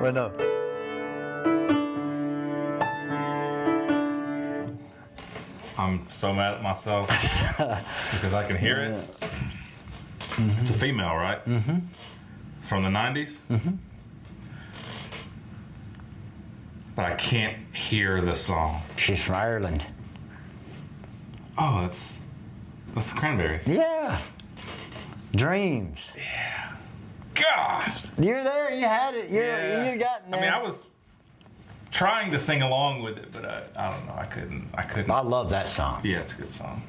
Well, no. I'm so mad at myself because I can hear it. Mm-hmm. It's a female, right? Mm-hmm. From the 90s? Mm-hmm. But I can't hear the song. She's from Ireland. Oh, that's the Cranberries. Yeah. Dreams. Yeah. God. You're there. You had it. You got there. I mean, I was trying to sing along with it, but I don't know. I couldn't. I love that song. Yeah, it's a good song.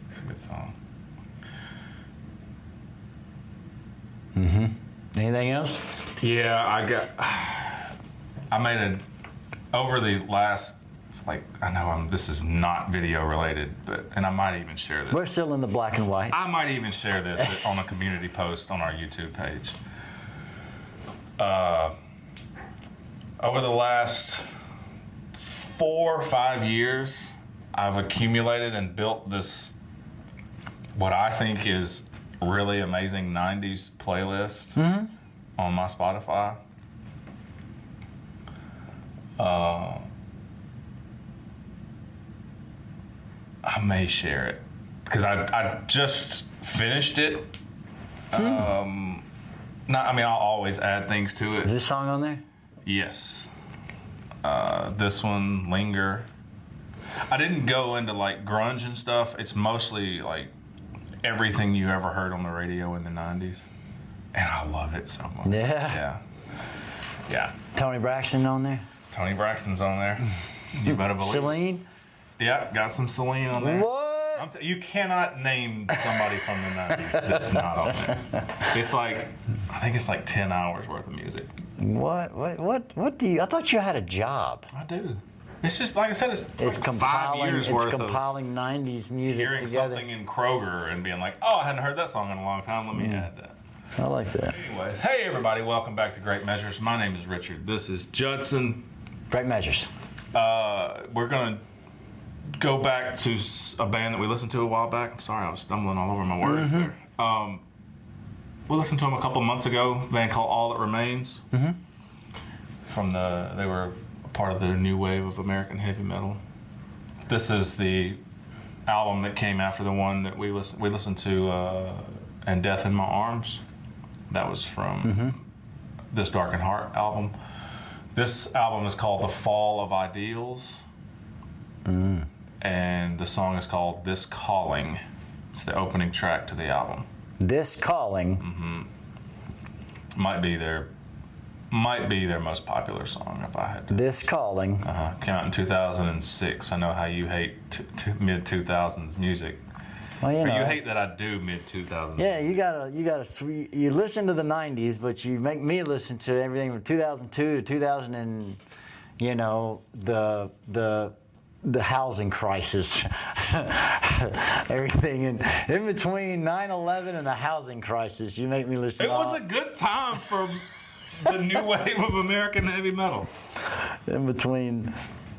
It's a good song. Mm-hmm. Anything else? Yeah, I made over the last, I know this is not video related, and I might even share this. We're still in the black and white. I might even share this on a community post on our YouTube page. Over the last 4 or 5 years, I've accumulated and built this, what I think is really amazing 90s playlist on my Spotify. I may share it because I just finished it. I'll always add things to it. Is this song on there? Yes. This one, Linger. I didn't go into grunge and stuff. It's mostly everything you ever heard on the radio in the 90s. And I love it so much. Yeah. Yeah. Tony Braxton on there? Tony Braxton's on there. You better believe Celine? Yeah, got some Celine on there. What? You cannot name somebody from the 90s that's not on there. It's I think it's 10 hours worth of music. What do you, I thought you had a job. I do. It's just, like I said, it's 5 years worth of compiling 90s music hearing together. something in Kroger and being like, oh, I hadn't heard that song in a long time, let me add that. I like that. Anyways, hey everybody, welcome back to Great Measures. My name is Richard. This is Judson. Great Measures. We're going to go back to a band that we listened to a while back. I'm sorry, I was stumbling all over my words there. We listened to them a couple months ago, a band called All That Remains. They were part of the new wave of American heavy metal. This is the album that came after the one that we listened to, And Death in My Arms. That was from This Darkened Heart album. This album is called The Fall of Ideals. And the song is called Thiscalling. It's the opening track to the album. Thiscalling. Might be their most popular song if I had to. Thiscalling. Came out in 2006. I know how you hate mid 2000s music. Well, you hate that I do mid 2000s. Yeah, you gotta you listen to the 90s, but you make me listen to everything from 2002 to 2000 and the housing crisis. Everything in between 9/11 and the housing crisis, you make me listen. It was a good time for the new wave of American heavy metal. In between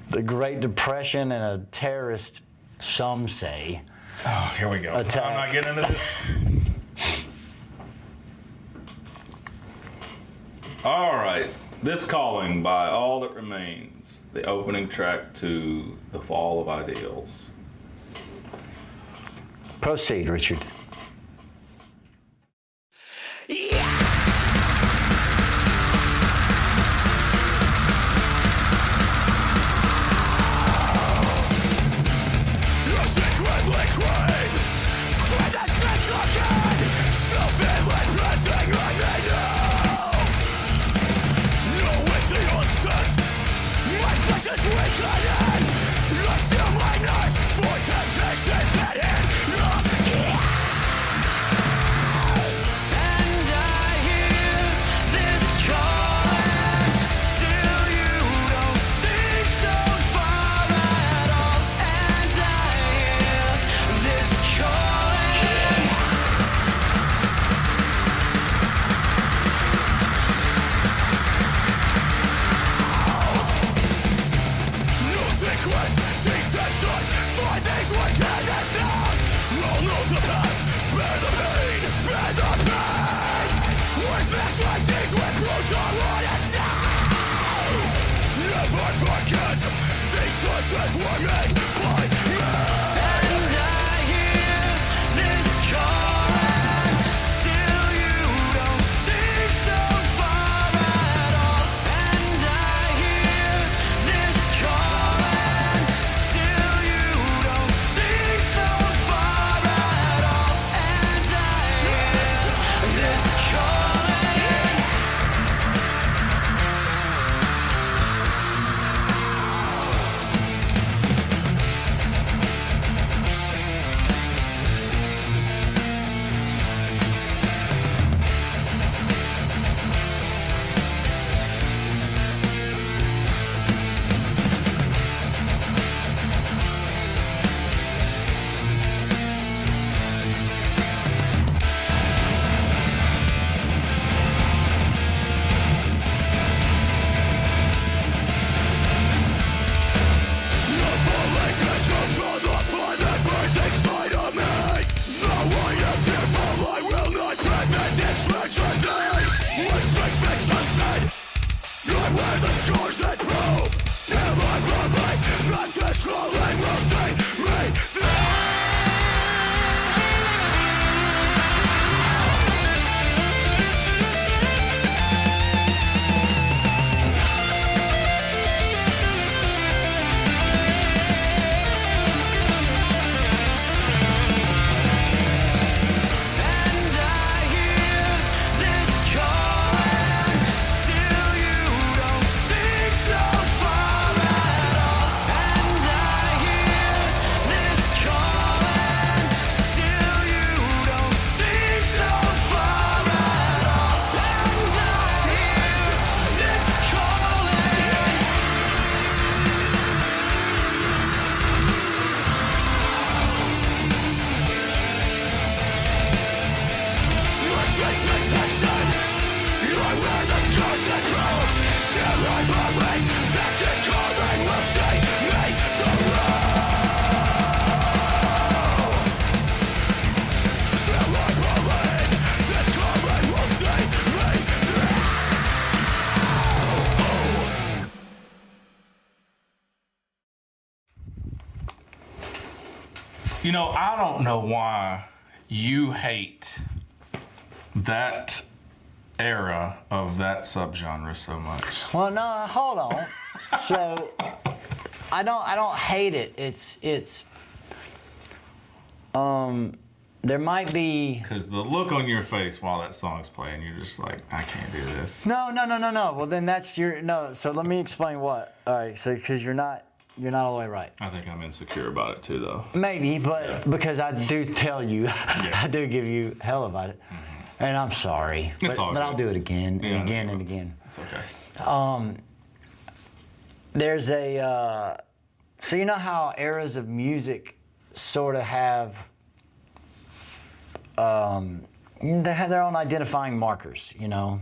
the Great Depression and a terrorist, some say. Oh, here we go. Attack. I'm not getting into this. All right. Thiscalling by All That Remains, the opening track to The Fall of Ideals. Proceed, Richard. This You know, I don't know why you hate that era of that subgenre so much. Well, no, hold on. So, I don't hate it. It's there might be. Because the look on your face while that song's playing, you're just like, I can't do this. No. Well, then that's your no. So let me explain what. All right. So because you're not all the way right. I think I'm insecure about it too, though. Maybe, but because I do tell you, I do give you hell about it, and I'm sorry. It's all but I'll good. do it again and Yeah, again and again. It's okay. There's a so you know how eras of music sort of have they have their own identifying markers, you know.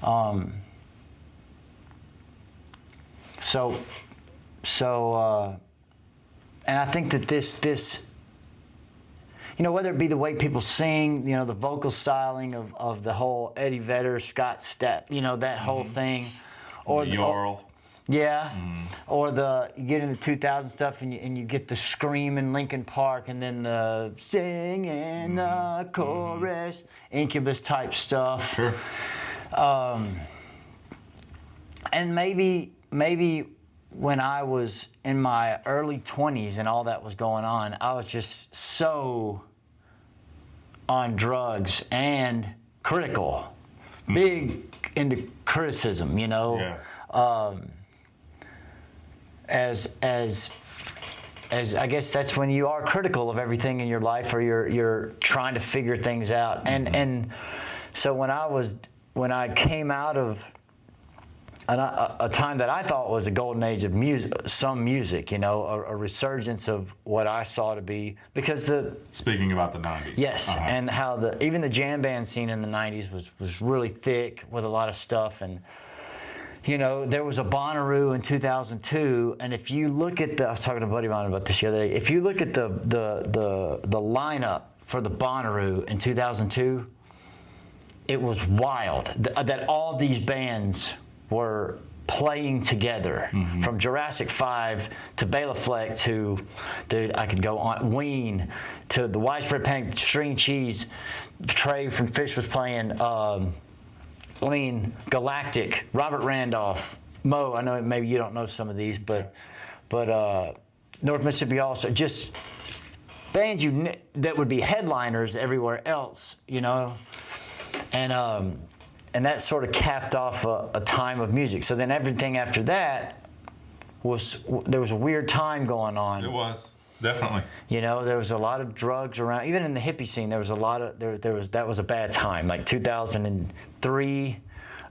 And I think that this, you know, whether it be the way people sing, you know, the vocal styling of the whole Eddie Vedder, Scott Stapp, you know, that whole thing, or the Jarl. Yeah, or you get into 2000 stuff and you get the scream in Linkin Park and then the singing the chorus, Incubus type stuff. Sure. And maybe when I was in my early 20s and all that was going on, I was just so on drugs and critical, big into criticism, you know. Yeah. As I guess that's when you are critical of everything in your life, or you're trying to figure things out. And so when I came out of a time that I thought was a golden age of music, you know, a resurgence of what I saw to be, because Speaking about the 90s. Yes, and how even the jam band scene in the 90s was really thick with a lot of stuff. And you know, there was a Bonnaroo in 2002, and if you look at I was talking to a buddy of mine about this the other day. If you look at the lineup for the Bonnaroo in 2002, it was wild. That all these bands were playing together, from Jurassic 5 to Bela Fleck to, dude, I could go on, Ween to the Widespread Panic, String Cheese, Trey from Fish was playing, Galactic, Robert Randolph, Mo. I know maybe you don't know some of these, but North Mississippi also, just bands that would be headliners everywhere else, you know, and that sort of capped off a time of music. So then everything after that there was a weird time going on. It was, definitely. You know, there was a lot of drugs around. Even in the hippie scene, there was a lot of that was a bad time. Like 2003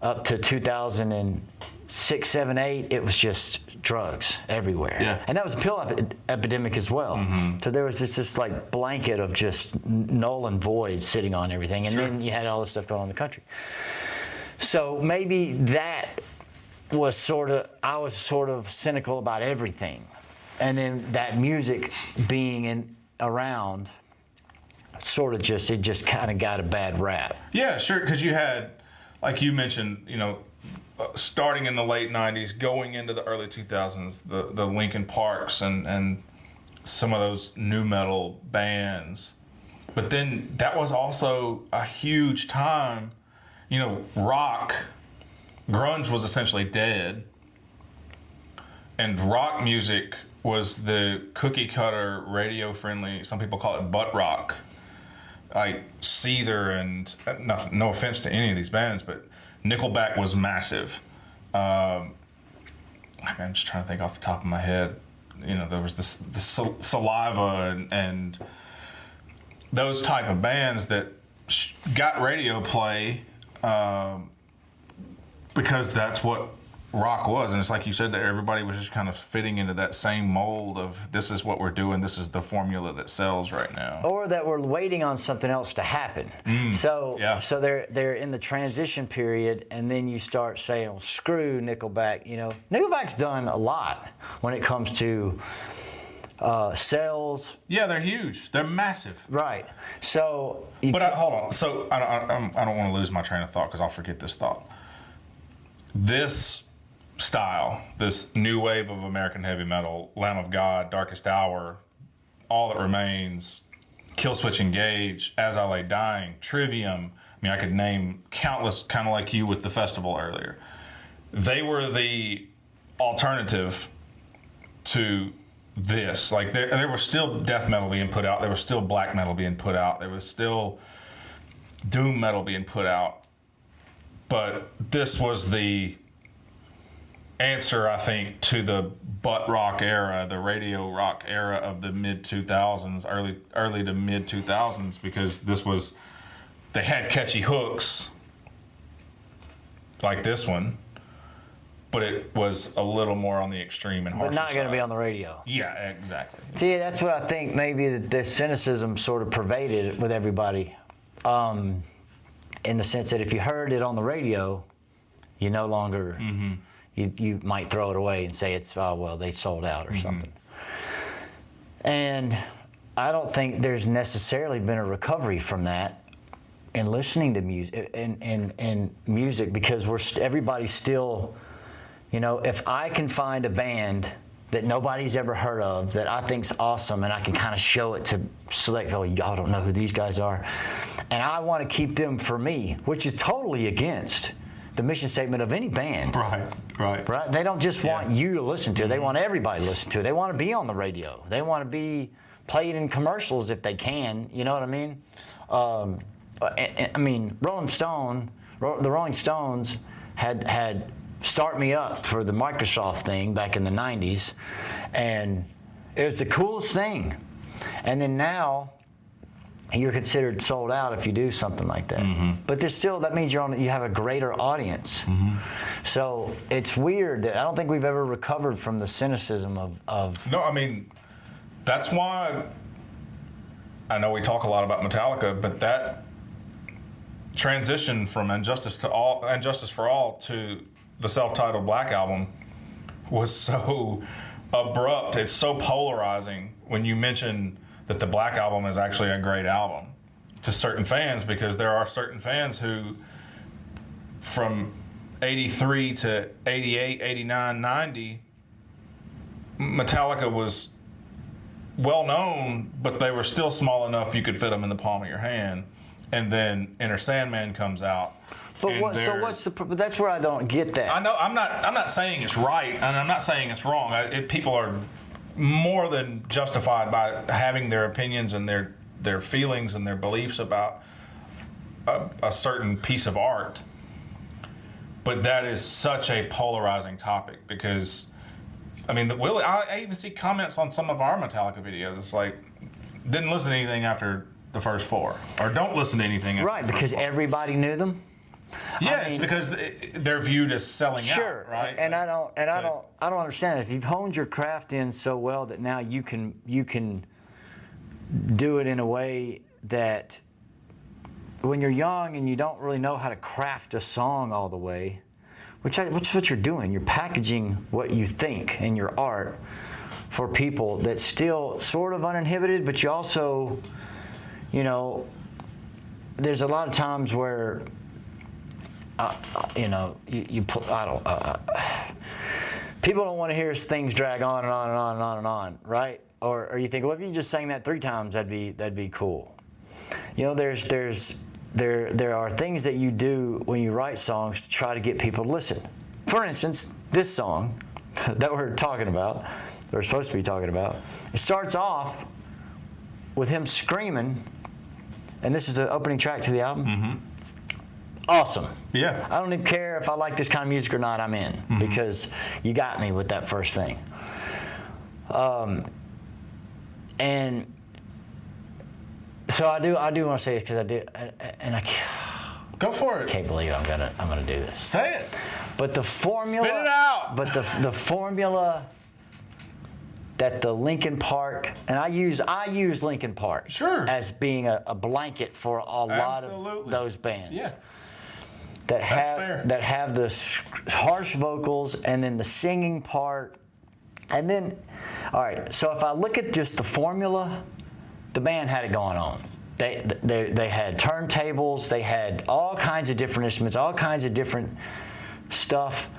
up to 2006, 7, 8, it was just drugs everywhere. Yeah. And that was a pill epidemic as well. So there was this like blanket of just null and void sitting on everything. And then you had all this stuff going on in the country. So maybe that was I was sort of cynical about everything. And then that music being around sort of it just kind of got a bad rap. Yeah, sure, because you had, like you mentioned, you know, starting in the late 90s, going into the early 2000s, the Linkin Parks and some of those nu metal bands. But then that was also a huge time. You know, grunge was essentially dead, and rock music was the cookie cutter, radio friendly, some people call it butt rock, like Seether, and no offense to any of these bands, but Nickelback was massive. I'm just trying to think off the top of my head. You know, there was the Saliva and those type of bands that got radio play. Because that's what rock was, and it's like you said, that everybody was just kind of fitting into that same mold of, this is what we're doing, this is the formula that sells right now, or that we're waiting on something else to happen. So they're in the transition period, and then you start saying, well, screw Nickelback. You know, Nickelback's done a lot when it comes to sales. Yeah, they're huge. They're massive. Right. So, hold on. So I don't want to lose my train of thought, because I'll forget this thought. This style, this new wave of American heavy metal, Lamb of God, Darkest Hour, All That Remains, Killswitch Engage, As I Lay Dying, Trivium. I mean, I could name countless, kind of like you with the festival earlier. They were the alternative to this. Like, there was still death metal being put out, there was still black metal being put out, there was still doom metal being put out, but this was the answer, I think, to the butt rock era, the radio rock era of the mid 2000s, early to mid 2000s, because they had catchy hooks like this one, but it was a little more on the extreme and harsher but not going to side. be on the radio. Yeah, exactly. See, that's what I think. Maybe the cynicism sort of pervaded with everybody, in the sense that if you heard it on the radio, you no longer, you might throw it away and say it's, oh, well, they sold out or something. And I don't think there's necessarily been a recovery from that in listening to music, in music, because everybody's still, you know, if I can find a band that nobody's ever heard of that I think's awesome, and I can kind of show it to select people, y'all don't know who these guys are, and I want to keep them for me, which is totally against the mission statement of any band. Right. They don't just want you to listen to it. They want everybody to listen to it. They want to be on the radio. They want to be played in commercials if they can. You know what I mean? I mean, the Rolling Stones had Start Me Up for the Microsoft thing back in the 90s, and it was the coolest thing. And then now you're considered sold out if you do something like that. But there's still, that means you have a greater audience. So it's weird that I don't think we've ever recovered from the cynicism of No, I mean, that's why I know we talk a lot about Metallica, but that transition from Injustice for All to the self-titled Black Album was so abrupt. It's so polarizing when you mention that the Black Album is actually a great album to certain fans, because there are certain fans who, from 83 to 88, 89, 90, Metallica was well known, but they were still small enough you could fit them in the palm of your hand. And then Enter Sandman comes out. But but that's where I don't get that. I know I'm not saying it's right, and I'm not saying it's wrong. People are more than justified by having their opinions and their feelings and their beliefs about a certain piece of art. But that is such a polarizing topic because, I mean, I even see comments on some of our Metallica videos. It's like, didn't listen to anything after the first four, or don't listen to anything after right, the first because four. Everybody knew them. Yes, because they're viewed as selling sure, out, right? And I don't understand it. If you've honed your craft in so well that now you can do it in a way that when you're young and you don't really know how to craft a song all the way, which is what you're doing. You're packaging what you think in your art for people that's still sort of uninhibited, but you also, you know, there's a lot of times where, you know, people don't want to hear things drag on and on and on and on and on, right? Or you think, well, if you just sang that 3 times, that'd be cool. You know, there are things that you do when you write songs to try to get people to listen. For instance, this song that we're talking about, we're supposed to be talking about, it starts off with him screaming, and this is the opening track to the album. Mm-hmm. Awesome. Yeah. I don't even care if I like this kind of music or not, I'm in, because you got me with that first thing. And so I do want to say it because I do, and I Go for it. can't believe I'm gonna do this. Say it. But the formula, Spit it out. But the formula that the Linkin Park, and I use Linkin Park Sure. as being a blanket for a lot of those bands. Yeah. That fair. have the harsh vocals and then the singing part, and then, all right. So if I look at just the formula, the band had it going on. They had turntables, they had all kinds of different instruments, all kinds of different stuff.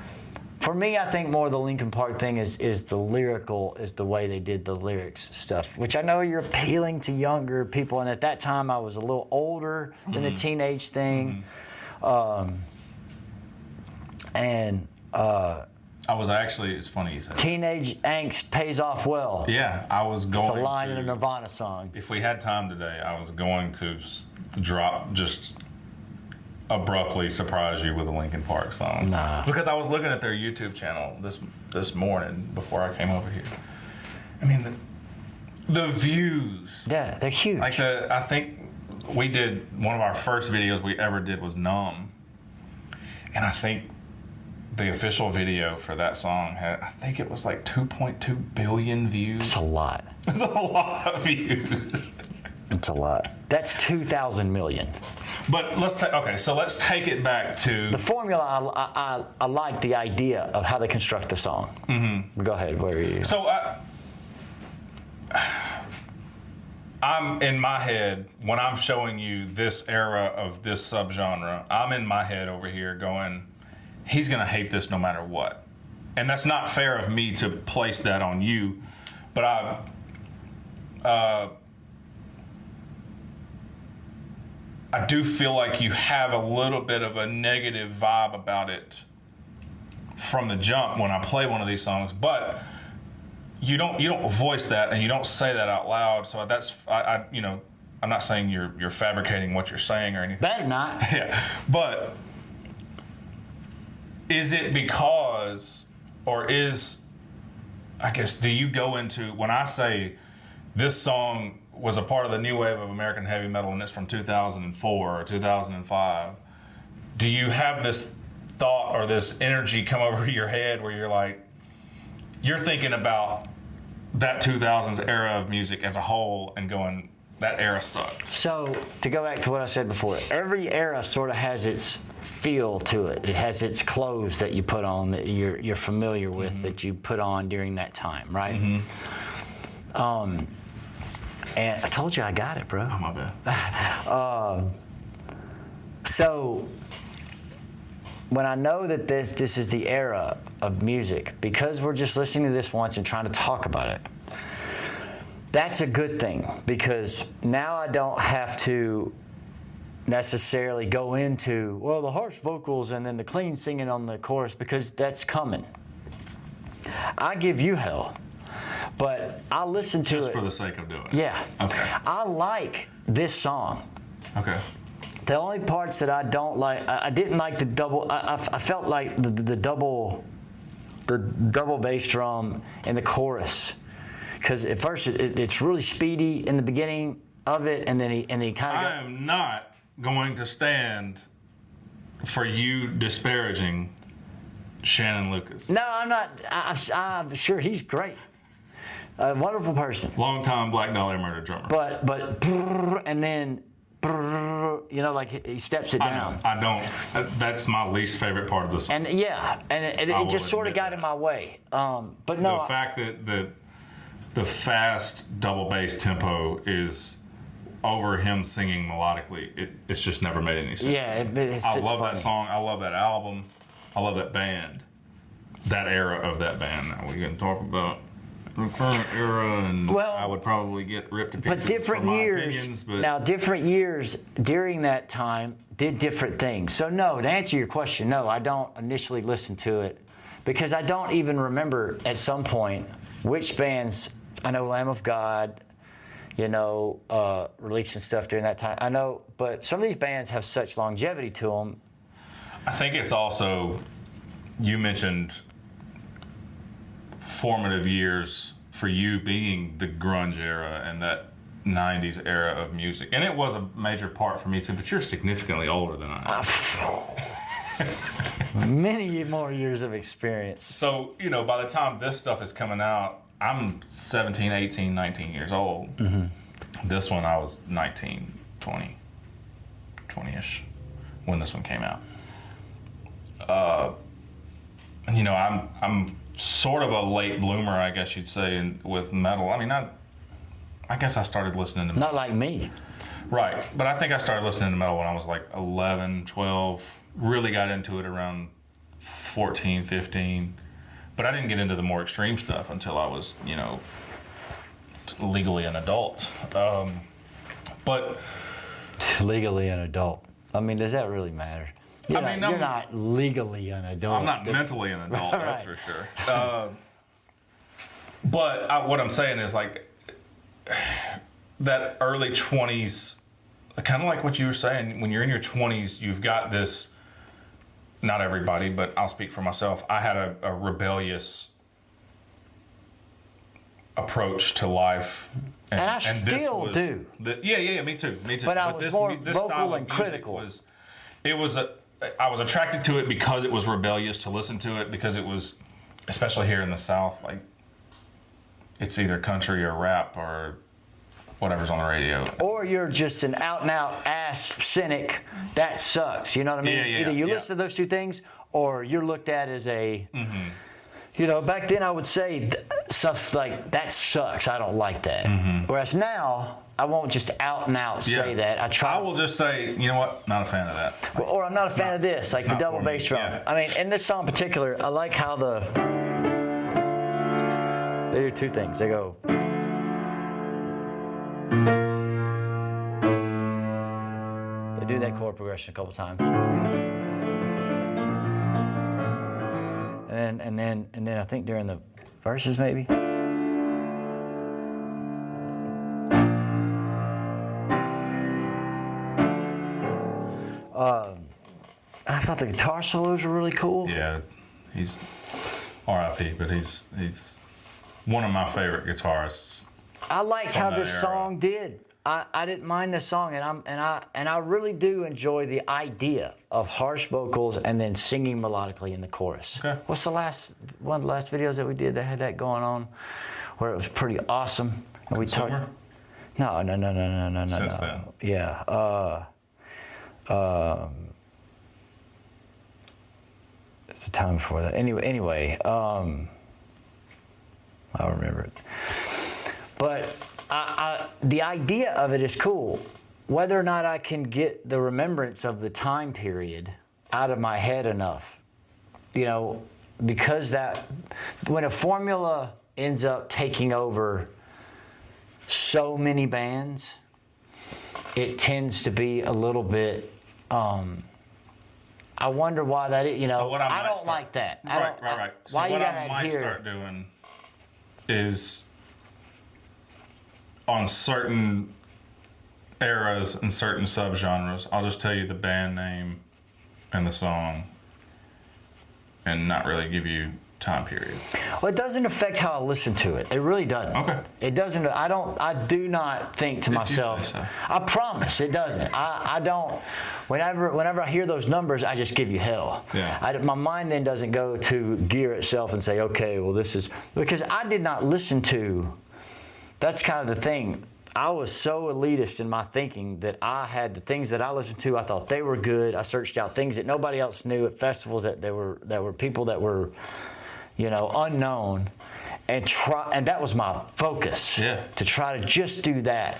For me, I think more the Linkin Park thing is the lyrical, is the way they did the lyrics stuff, which I know you're appealing to younger people, and at that time I was a little older than the teenage thing. I was actually, it's funny you said that. Teenage angst pays off well. Yeah, I was going It's a line to, in a Nirvana song. if we had time today, I was going to drop, just abruptly surprise you with a Linkin Park song. Nah. Because I was looking at their YouTube channel this morning before I came over here. I mean, the views. Yeah, they're huge. Like I think we did, one of our first videos we ever did was Numb. And I think the official video for that song had, I think it was like 2.2 billion views. It's a lot. It's a lot of views. It's a lot. That's 2,000 million. But let's take it back to The formula, I like the idea of how they construct the song. Mm-hmm. Go ahead, where are you? So I'm in my head, when I'm showing you this era of this subgenre, I'm in my head over here going, he's going to hate this no matter what. And that's not fair of me to place that on you, but I do feel like you have a little bit of a negative vibe about it from the jump when I play one of these songs, but you don't voice that and you don't say that out loud. So that's I'm not saying you're fabricating what you're saying or anything. Better not. Yeah, but is it because, or is, I guess, do you go into, when I say this song was a part of the new wave of American heavy metal and it's from 2004 or 2005, do you have this thought or this energy come over your head where you're like, you're thinking about that 2000s era of music as a whole and going, that era sucked? So, to go back to what I said before, every era sort of has its feel to it. It has its clothes that you put on that you're familiar with, that you put on during that time, right? And I told you I got it, bro. Oh, my bad. So when I know that this is the era of music, because we're just listening to this once and trying to talk about it, that's a good thing, because now I don't have to necessarily go into, well, the harsh vocals and then the clean singing on the chorus, because that's coming. I give you hell, but I listen to it. Just for the sake of doing it. Yeah. Okay. I like this song. Okay. The only parts that I don't like, I didn't like the double, I felt like the double bass drum in the chorus. Because at first it's really speedy in the beginning of it, and then he kind of. I am not going to stand for you disparaging Shannon Lucas. No, I'm not. I'm sure he's great, a wonderful person. Longtime Black Dahlia Murder drummer. But and then like he steps it down. I don't. That's my least favorite part of the song. And yeah, and it just sort of got in my way. But no. The fact that the fast double bass tempo is over him singing melodically, it's just never made any sense. Yeah, I love funny. that song. I love that album. I love that band. That era of that band. Now we can talk about the current era, and I would probably get ripped to pieces. But different for my years. Opinions, but now, different years during that time did different things. So no, to answer your question, no, I don't initially listen to it, because I don't even remember at some point which bands. I know Lamb of God, releasing stuff during that time. I know, but some of these bands have such longevity to them. I think it's also, you mentioned formative years for you being the grunge era and that 90s era of music. And it was a major part for me too, but you're significantly older than I am. Many more years of experience. So, by the time this stuff is coming out, I'm 17, 18, 19 years old. Mm-hmm. This one, I was 19, 20-ish when this one came out. I'm sort of a late bloomer, I guess you'd say, with metal. I mean, I guess I started listening to metal. Not like me. Right, but I think I started listening to metal when I was like 11, 12. Really got into it around 14, 15. But I didn't get into the more extreme stuff until I was, legally an adult. But legally an adult. I mean, does that really matter? You're not legally an adult. I'm not mentally an adult, Right. that's for sure. But what I'm saying is, like, that early 20s, kind of like what you were saying, when you're in your 20s, you've got this. Not everybody, but I'll speak for myself. I had a rebellious approach to life. And I still do. Me too. But I was more vocal style of and music critical. I was attracted to it because it was rebellious to listen to it, because it was, especially here in the South, like, it's either country or rap or whatever's on the radio. Or you're just an out-and-out ass cynic. That sucks. You know what I mean? Yeah, Either you listen to those two things, or you're looked at as a, back then I would say stuff like, that sucks. I don't like that. Mm-hmm. Whereas now, I won't just out-and-out say that. I will just say, you know what? Not a fan of that. Or I'm not a fan of this, like the double bass drum. Yeah. I mean, in this song in particular, I like how they do two things. They go. They do that chord progression a couple times. And then I think during the verses maybe. I thought the guitar solos were really cool. Yeah, he's R.I.P., but he's one of my favorite guitarists. I liked how this era. song did. I didn't mind this song, and I really do enjoy the idea of harsh vocals and then singing melodically in the chorus. Okay. What's one of the last videos that we did that had that going on, where it was pretty awesome? And we talked. No. Since then. Yeah. It's a time before that. Anyway, I'll remember it. But the idea of it is cool. Whether or not I can get the remembrance of the time period out of my head enough, you know, because that when a formula ends up taking over so many bands, it tends to be a little bit. I wonder why that is. You know, So what I don't like that. Right. So Why you what gotta I might adhere? start doing is on certain eras and certain subgenres, I'll just tell you the band name and the song, and not really give you time period. Well, it doesn't affect how I listen to it. It really doesn't. Okay. It doesn't. I do not think to If you myself. say so. I promise it doesn't. I don't. Whenever I hear those numbers, I just give you hell. Yeah. My mind then doesn't go to gear itself and say, okay, well, this is because I did not listen to. That's kind of the thing. I was so elitist in my thinking that I had the things that I listened to. I thought they were good. I searched out things that nobody else knew at festivals that were people that were, you know, unknown, and that was my focus. Yeah. To try to just do that.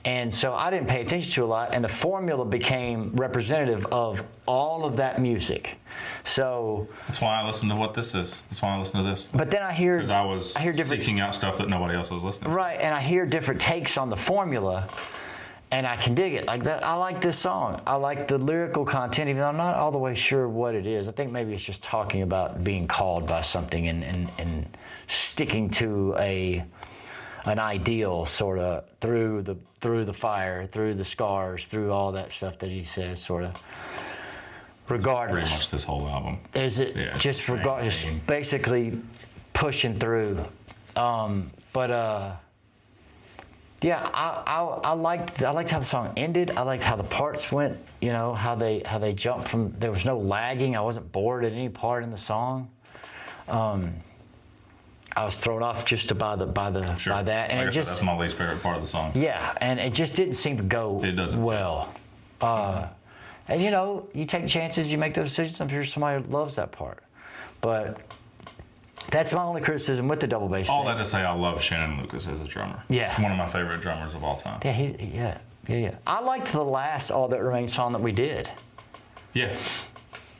And so I didn't pay attention to a lot, and the formula became representative of all of that music. So That's why I listen to what this is. That's why I listen to this. but then I hear Because I was different seeking out stuff that nobody else was listening to. right, and I hear different takes on the formula, and I can dig it. Like that, I like this song. I like the lyrical content, even though I'm not all the way sure what it is. I think maybe it's just talking about being called by something and sticking to an ideal, sort of through the fire, through the scars, through all that stuff that he says, sort of. Regardless, Pretty much this whole album. is it Yeah, just regardless, basically pushing through. Yeah, I liked how the song ended. I liked how the parts went. You know, how they jumped from. There was no lagging. I wasn't bored at any part in the song. I was thrown off just by that, Sure. and Like I it said, just that's my least favorite part of the song. yeah, and it just didn't seem to go It doesn't. well. And you know, you take chances, you make those decisions. I'm sure somebody loves that part, but that's my only criticism with the double bass. All thing. that to say, I love Shannon Lucas as a drummer. Yeah. One of my favorite drummers of all time. Yeah, yeah. I liked the last All That Remains song that we did. Yeah.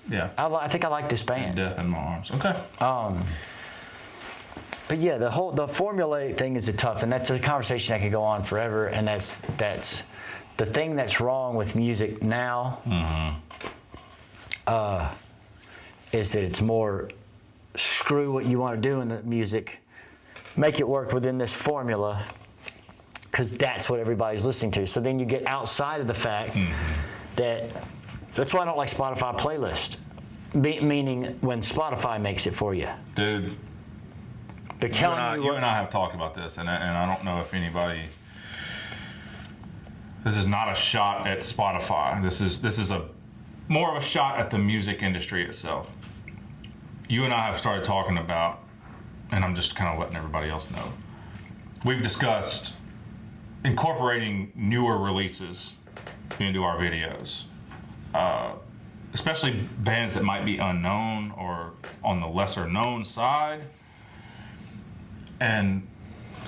Yeah. I think I like this band. Death in My Arms. Okay. But yeah, the formulaic thing is tough, and that's a conversation that could go on forever. And that's the thing that's wrong with music now. Is that it's more screw what you want to do in the music, make it work within this formula, because that's what everybody's listening to. So then you get outside of the fact that's why I don't like Spotify playlist. Meaning when Spotify makes it for you. Dude. They're telling you You and I have talked about this, and I don't know if anybody. This is not a shot at Spotify. This is more of a shot at the music industry itself. You and I have started talking about, and I'm just kind of letting everybody else know. We've discussed incorporating newer releases into our videos, especially bands that might be unknown or on the lesser known side. And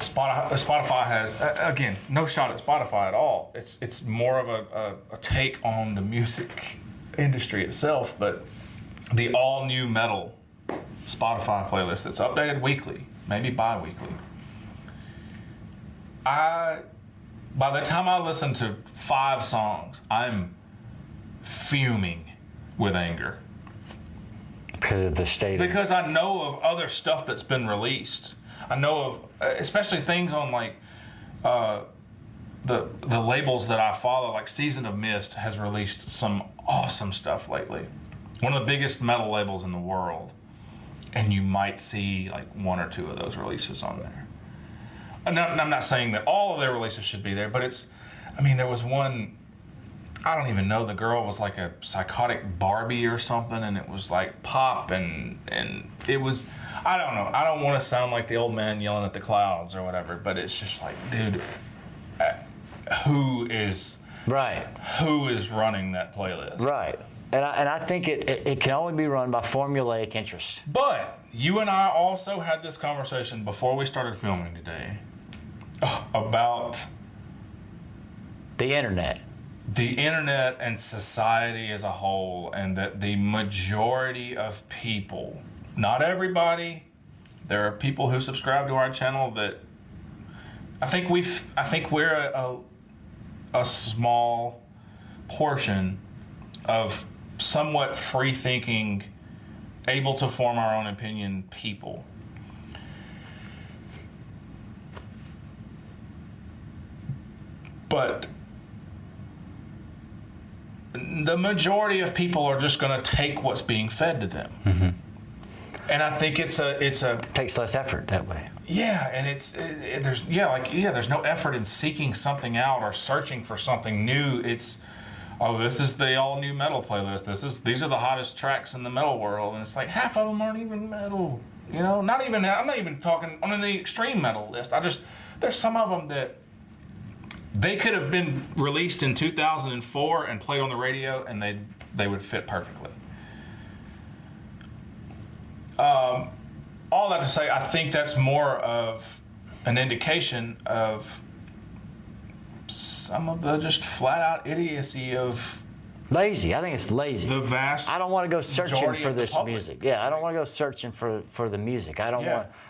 Spotify has, again, no shot at Spotify at all. It's more of a take on the music industry itself, but the all new metal Spotify playlist that's updated weekly, maybe bi-weekly. By the time I listen to 5 songs, I'm fuming with anger. because of the state. Because I know of other stuff that's been released. I know of, especially things on like the labels that I follow, like Season of Mist has released some awesome stuff lately. One of the biggest metal labels in the world. And you might see like 1 or 2 of those releases on there. And I'm not saying that all of their releases should be there, but there was one, I don't even know, the girl was like a psychotic Barbie or something, and it was like pop, and it was, I don't know, I don't want to sound like the old man yelling at the clouds or whatever, but it's just like, dude, who is running that playlist? Right. And I think it can only be run by formulaic interest. But you and I also had this conversation before we started filming today about The internet. the internet and society as a whole, and that the majority of people, not everybody, there are people who subscribe to our channel that I think we're a small portion of somewhat free thinking, able to form our own opinion people. But the majority of people are just going to take what's being fed to them. Mm-hmm. And I think it's a Takes less effort that way. yeah, and there's no effort in seeking something out or searching for something new. It's, oh, this is the all new metal playlist. These are the hottest tracks in the metal world, and it's like half of them aren't even metal. You know, I'm not even talking on the extreme metal list. There's some of them that they could have been released in 2004 and played on the radio, and they would fit perfectly. All that to say, I think that's more of an indication of some of the just flat out idiocy of Lazy. I think it's lazy. the vast. I don't want to go searching majority for of the this public. music. Yeah, I don't want to go searching for the music. I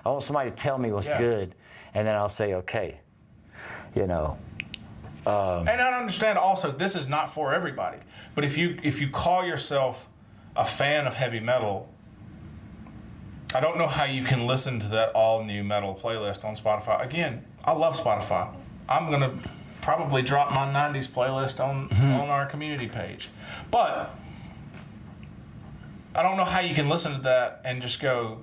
want somebody to tell me what's Yeah. good, and then I'll say, okay. You know. And I understand also this is not for everybody. But if you call yourself a fan of heavy metal, I don't know how you can listen to that all new metal playlist on Spotify. Again, I love Spotify. I'm gonna probably drop my 90s playlist on our community page. But I don't know how you can listen to that and just go,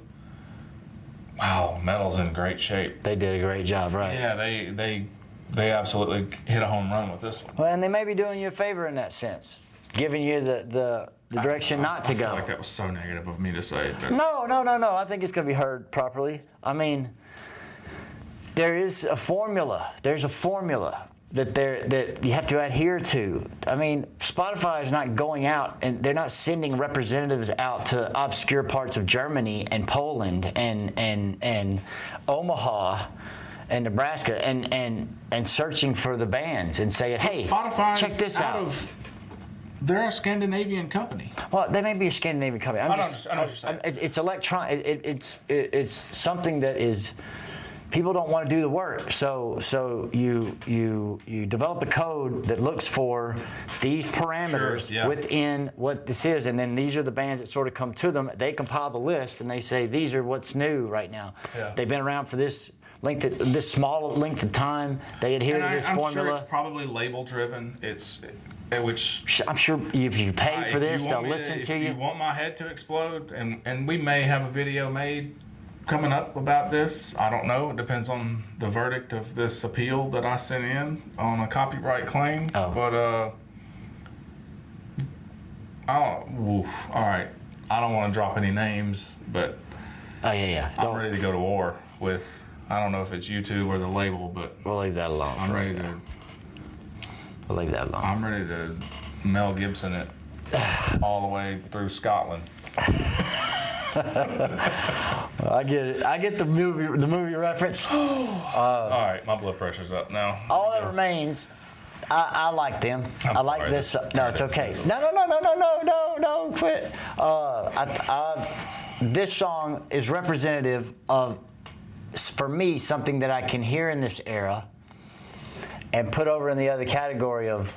wow, metal's in great shape. They did a great job, right? Yeah, they absolutely hit a home run with this one. Well, and they may be doing you a favor in that sense, giving you the direction not to I feel go. like that was so negative of me to say. But No. I think it's going to be heard properly. I mean, there is a formula. There's a formula that you have to adhere to. I mean, Spotify is not going out and they're not sending representatives out to obscure parts of Germany and Poland and Omaha and Nebraska and searching for the bands and saying, hey, Spotify check this out. They're a Scandinavian company. Well, they may be a Scandinavian company. I know what you're saying. It's electronic. It's something that is. People don't want to do the work, so you develop a code that looks for these parameters Sure, yeah. within what this is, and then these are the bands that sort of come to them. They compile the list and they say these are what's new right now. Yeah. They've been around for this small length of time. They adhere to this I'm formula. sure it's probably label driven. I'm sure if you pay for this, they'll listen to If you. you want my head to explode, and we may have a video made coming up about this. I don't know. It depends on the verdict of this appeal that I sent in on a copyright claim. Oh. But all right. I don't want to drop any names, but Oh yeah. I'm ready to go to war with. I don't know if it's YouTube or the label, but We'll leave that alone. I'm for ready right to. now. We'll leave that alone. I'm ready to Mel Gibson it all the way through Scotland. I get it. I get the movie reference. All right, my blood pressure's up now. All that remains. I like them. I like sorry, this. that's No, it's okay. No, quit. This song is representative of, for me, something that I can hear in this era and put over in the other category of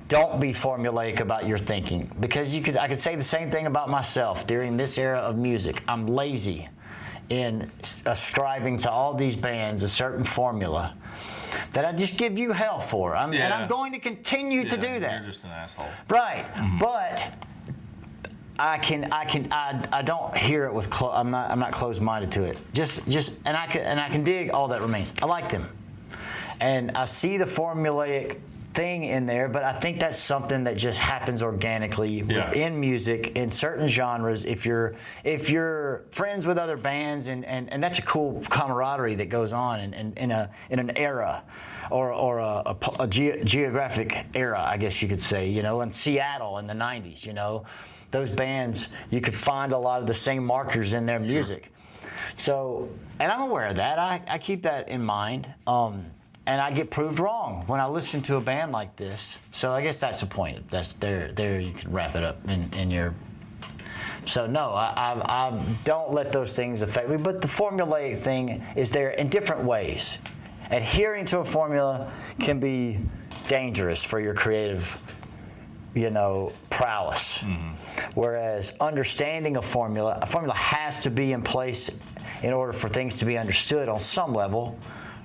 don't be formulaic about your thinking, because I could say the same thing about myself during this era of music. I'm lazy in ascribing to all these bands a certain formula that I just give you hell for. And I'm going to continue to do that. You're just an asshole. Right, but I don't hear it with I'm not closed-minded to it. And I can dig All That Remains. I like them, and I see the formulaic thing in there, but I think that's something that just happens organically within music in certain genres. If you're friends with other bands, and that's a cool camaraderie that goes on in an era or a geographic era, I guess you could say. In Seattle in the 90s, those bands, you could find a lot of the same markers in their music. So, and I'm aware of that. I keep that in mind. and I get proved wrong when I listen to a band like this. So I guess that's the point. That's there. You can wrap it up in your. So no, I don't let those things affect me. But the formulaic thing is there in different ways. Adhering to a formula can be dangerous for your creative, prowess. Whereas understanding a formula has to be in place in order for things to be understood on some level,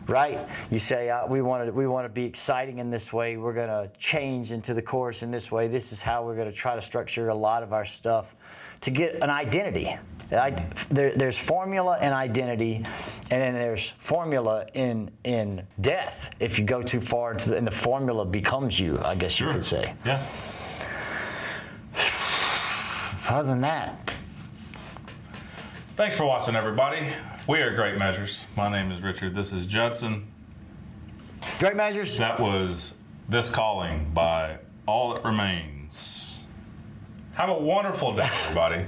right? You say we want to be exciting in this way. We're going to change into the chorus in this way. This is how we're going to try to structure a lot of our stuff to get an identity. There's formula and identity, and then there's formula in death. If you go too far into and the formula becomes you, I guess you could say. Yeah. Other than that, thanks for watching, everybody. We are Great Measures. My name is Richard. This is Judson. Great Measures. That was Thiscalling by All That Remains. Have a wonderful day, everybody.